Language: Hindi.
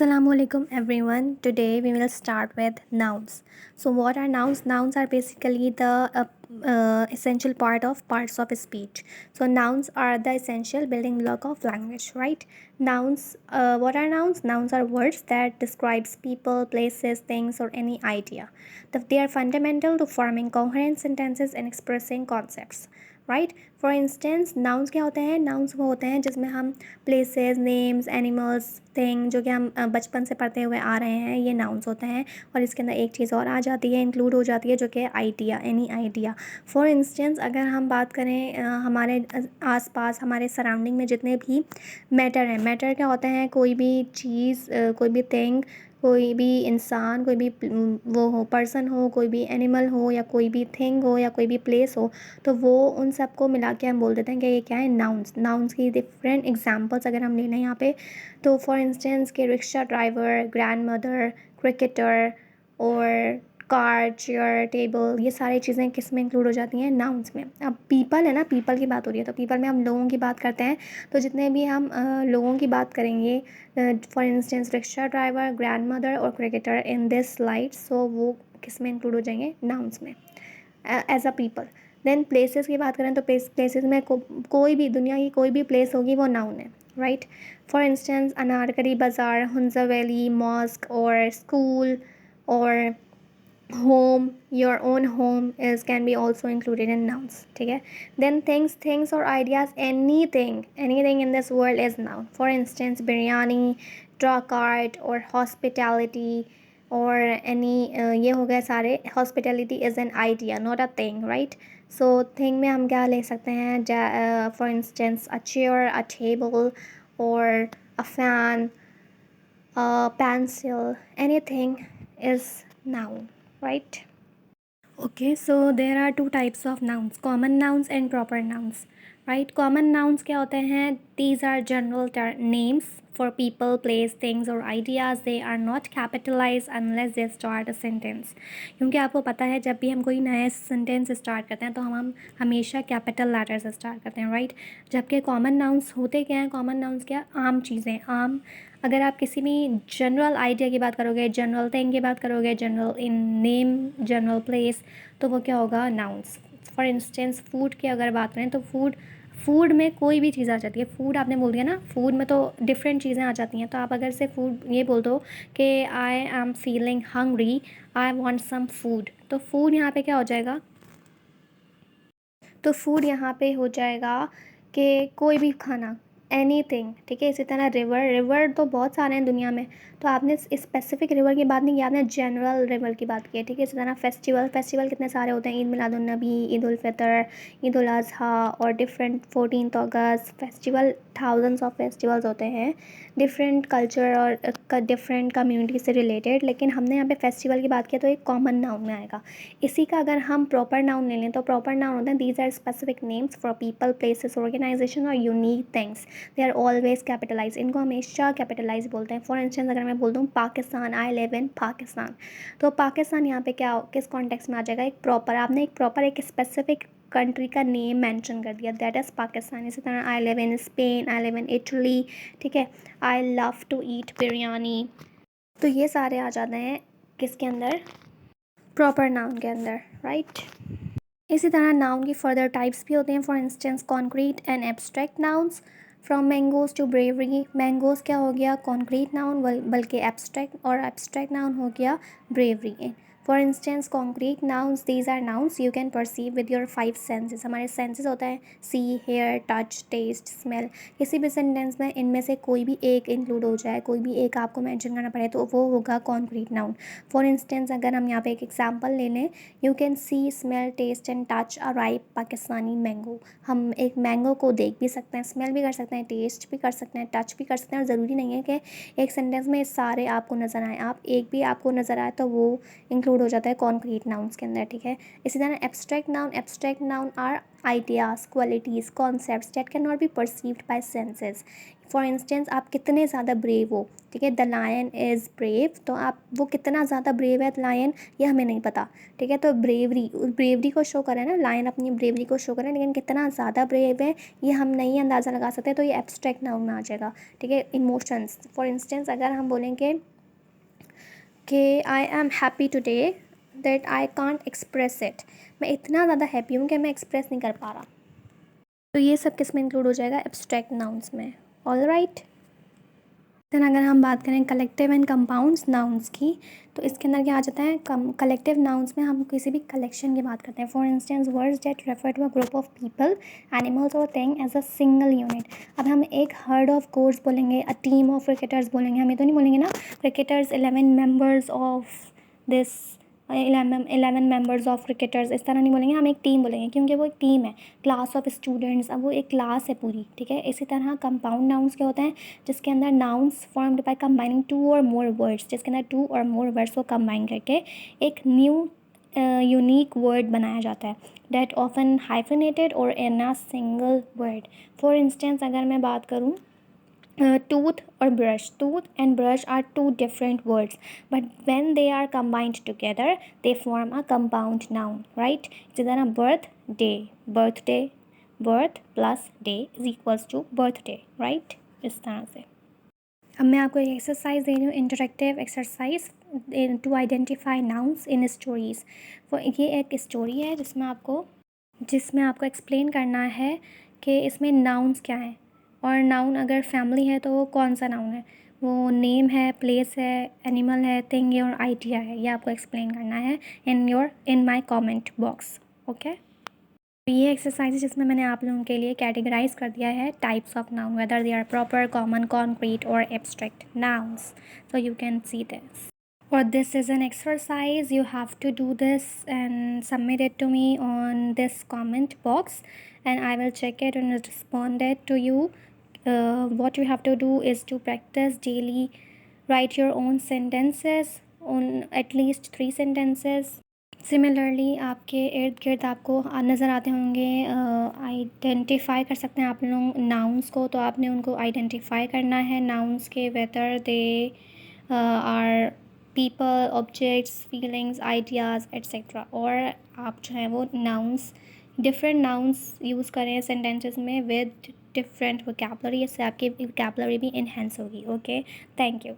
Assalamualaikum everyone. Today we will start with nouns. So what are nouns? Nouns are basically the essential parts of speech. So nouns are the essential building block of language, right? Nouns. What are nouns? Nouns are words that describes people, places, things, or any idea. They are fundamental to forming coherent sentences and expressing concepts. Right for instance nouns क्या होते हैं? नाउन्स वो होते हैं जिसमें हम प्लेसेस, नेम्स, एनिमल्स, थिंग जो कि हम बचपन से पढ़ते हुए आ रहे हैं, ये नाउन्स होते हैं। और इसके अंदर एक चीज़ और आ जाती है, इंक्लूड हो जाती है, जो कि idea, any idea. For instance अगर हम बात करें हमारे आसपास, हमारे सराउंडिंग में जितने भी मैटर हैं, मैटर क्या होते हैं? कोई भी चीज़, कोई भी थिंग, कोई भी इंसान, कोई भी वो हो, पर्सन हो, कोई भी एनिमल हो, या कोई भी थिंग हो, या कोई भी प्लेस हो, तो वो उन सबको मिला के हम बोल देते हैं कि ये क्या है? नाउन्स। नाउन्स की डिफरेंट एग्जांपल्स अगर हम ले लें यहाँ पे, तो फॉर इंस्टेंस के rickshaw driver, grand mother, cricketer और कार, चेयर, टेबल, ये सारी चीज़ें किस में इंक्लूड हो जाती हैं? नाउन्स में। अब पीपल है ना, पीपल की बात हो रही है, तो पीपल में हम लोगों की बात करते हैं। तो जितने भी हम लोगों की बात करेंगे, for instance rickshaw driver, grandmother और cricketer in this slide, so वो किस में इंक्लूड हो जाएंगे? नाउन्स में, as a people. Then places की बात करें तो प्लेसेस में कोई भी, दुनिया की कोई भी प्लेस होगी वो नाउन है, राइट? फॉर इंस्टेंस अनारकली बाज़ार, हुंजा वैली, मॉस्क और स्कूल और home, your own home is can be also included in nouns, ठीक है? देन थिंग्स और ideas, anything in this world is noun. For instance biryani, truck art और हॉस्पिटैलिटी और एनी, ये हो गए सारे। Hospitality is an idea, not a thing, right? So thing में हम क्या ले सकते हैं? For instance a chair, a table और a fan, pencil, anything is noun, right? Okay, so there are two types of nouns, common nouns and proper nouns, right? Common nouns क्या होते हैं? These are general names for people, place, things or ideas. They are not capitalized unless they start a sentence. क्योंकि आपको पता है जब भी हम कोई नया सेंटेंस स्टार्ट करते हैं तो हम हमेशा कैपिटल लेटर से स्टार्ट करते हैं, राइट? जबकि कॉमन नाउन्स होते क्या हैं? कॉमन नाउन्स क्या? आम चीज़ें, आम। अगर आप किसी भी जनरल आइडिया की बात करोगे, जनरल थिंग की बात करोगे, general in name, general place, तो वो क्या होगा? नाउन्स। फॉर इंस्टेंस फूड की अगर बात करें तो फूड में कोई भी चीज़ आ जाती है। फूड आपने बोल दिया ना, फूड में तो डिफरेंट चीज़ें आ जाती हैं। तो आप अगर से फूड ये बोल दो कि I am feeling hungry, I want some food, तो फूड यहाँ पे क्या हो जाएगा? तो फूड यहाँ पे हो जाएगा कि कोई भी खाना, एनीथिंग, ठीक है? इसी तरह रिवर तो बहुत सारे हैं दुनिया में, तो आपने स्पेसिफिक रिवर की बात नहीं की, आपने जनरल रिवर की बात की है, ठीक है? इसी तरह फेस्टिवल कितने सारे होते हैं? ईद मिलादुन्नबी, ईद उल फितर, ईद उल अज़हा और different 14 August festival. Thousands of festivals होते हैं डिफरेंट कल्चर और डिफरेंट कम्युनिटी से रिलेटेड, लेकिन हमने यहाँ पे फेस्टिवल की बात की तो एक कॉमन नाउन में आएगा। इसी का अगर हम प्रॉपर नाउन ले लें तो प्रॉपर नाउन होता है these are specific names for people, places, organisation और unique things. They are always capitalise, इनको हमेशा कैपिटलाइज बोलते हैं। फॉर इंस्टेंस अगर मैं बोल दूँ पाकिस्तान, आई लिव इन पाकिस्तान, तो पाकिस्तान यहाँ पे क्या, किस कॉन्टेक्स्ट में आ जाएगा? एक प्रॉपर, आपने एक स्पेसिफिक कंट्री का नेम मेंशन कर दिया, दैट इज़ पाकिस्तान। इसी तरह I live in Spain, I live in Italy, ठीक है? I love to eat biryani, तो ये सारे आ जाते हैं किसके अंदर? प्रॉपर नाउन के अंदर, राइट? इसी तरह नाउन की फर्दर टाइप्स भी होते हैं। For instance concrete and abstract nouns, from mangoes to bravery. Mangoes क्या हो गया? कॉन्क्रीट नाउन, बल्कि एब्स्ट्रैक्ट, और एब्स्ट्रैक्ट नाउन हो गया bravery. For instance concrete nouns, these are nouns you can perceive with your 5 senses. हमारे सेंसेस होता है see, hear, touch, taste, smell. किसी भी सेंटेंस में इनमें से कोई भी एक इंक्लूड हो जाए, कोई भी एक आपको मेंशन करना पड़े, तो वो होगा कॉन्क्रीट नाउन। फॉर इंस्टेंस अगर हम यहाँ पे एक एग्जांपल ले लें, you can see, smell, taste and touch a ripe Pakistani mango. हम एक मैंगो को देख भी सकते हैं, स्मेल भी कर सकते हैं, टेस्ट भी कर सकते हैं, टच भी कर सकते हैं। और ज़रूरी नहीं है कि एक सेंटेंस में सारे आपको नज़र आए, आप एक भी आपको नज़र आए तो वो इंक्लूड हो जाता है कॉन्क्रीट नाउन्स के अंदर, ठीक है? इसी तरह abstract noun are ideas, qualities, concepts that cannot be perceived by senses. For instance आप कितने ज़्यादा ब्रेव हो, ठीक है, द लायन इज़ ब्रेव, तो आप वो कितना ज़्यादा ब्रेव है लायन ये हमें नहीं पता, ठीक है। तो ब्रेवरी को शो करें ना, लायन अपनी ब्रेवरी को शो करें, लेकिन कितना ज़्यादा ब्रेव है ये हम नहीं अंदाज़ा लगा सकते, तो ये एब्स्ट्रैक्ट नाउन में आ जाएगा, ठीक है। इमोशंस, फॉर इंस्टेंस अगर हम बोलेंगे कि I am happy today that I can't express it, मैं इतना ज़्यादा हैप्पी हूँ कि मैं एक्सप्रेस नहीं कर पा रहा, तो ये सब किस में इंक्लूड हो जाएगा, एब्स्ट्रैक्ट नाउन्स में। ऑल राइट, देन अगर हम बात करें कलेक्टिव एंड कंपाउंड्स नाउन्स की, तो इसके अंदर क्या आ जाता है, कलेक्टिव नाउन्स में हम किसी भी कलेक्शन की बात करते हैं। For instance words that refer to a group of people, animals और thing as a single unit. अब हम एक हर्ड ऑफ गोट्स बोलेंगे, अ टीम ऑफ क्रिकेटर्स बोलेंगे, हम ये तो नहीं बोलेंगे ना cricketers 11 members of this, 11 members of cricketers, इस तरह नहीं बोलेंगे, हम एक टीम बोलेंगे क्योंकि वो एक टीम है, क्लास ऑफ स्टूडेंट्स, अब वो एक क्लास है पूरी, ठीक है। इसी तरह कंपाउंड नाउन्स क्या होते हैं, जिसके अंदर नाउन्स फॉर्म्ड बाय कंबाइनिंग 2 और मोर वर्ड्स, जिसके अंदर 2 और मोर वर्ड्स को कंबाइन करके एक न्यू यूनिक वर्ड बनाया जाता है, डेट ऑफन हाइफिनेटेड और in a single word. For instance अगर मैं बात करूँ tooth or brush, tooth and brush are two different words, but when they are combined together they form a compound noun, right? इसी तरह birthday, birthday, birth plus day is equals to birthday, right? इस तरह से। अब मैं आपको एक एक्सरसाइज दे रही हूँ, interactive exercise to identify nouns in stories. ये एक स्टोरी है जिसमें आपको एक्सप्लेन करना है कि इसमें नाउन्स क्या हैं, और नाउन अगर फैमिली है तो वो कौन सा नाउन है, वो नेम है, प्लेस है, एनिमल है, थिंग है और आइडिया है, ये आपको एक्सप्लेन करना है in my comment box, okay. ये एक्सरसाइज जिसमें मैंने आप लोगों के लिए कैटेगराइज कर दिया है types of noun, whether they are proper, common, concrete और abstract nouns, so you can see this. Or this is an exercise, you have to do this and submit it to me on this comment box and I will check it and respond it to you. What you have to do is to practice daily, write your own sentences, on at least 3 sentences. Similarly आपके इर्द गिर्द आपको नज़र आते होंगे, आइडेंटिफाई कर सकते हैं आप लोग नाउन्स को, तो आपने उनको आइडेंटिफाई करना है नाउन्स के, whether they are people, objects, feelings, ideas etcetera. और आप जो है वो नाउन्स, डिफरेंट नाउन्स यूज़ करें सेंटेंसेस में विद डिफरेंट वोकैबुलरी, इससे आपकी वोकैबुलरी भी इन्हेंस होगी, ओके। Thank you.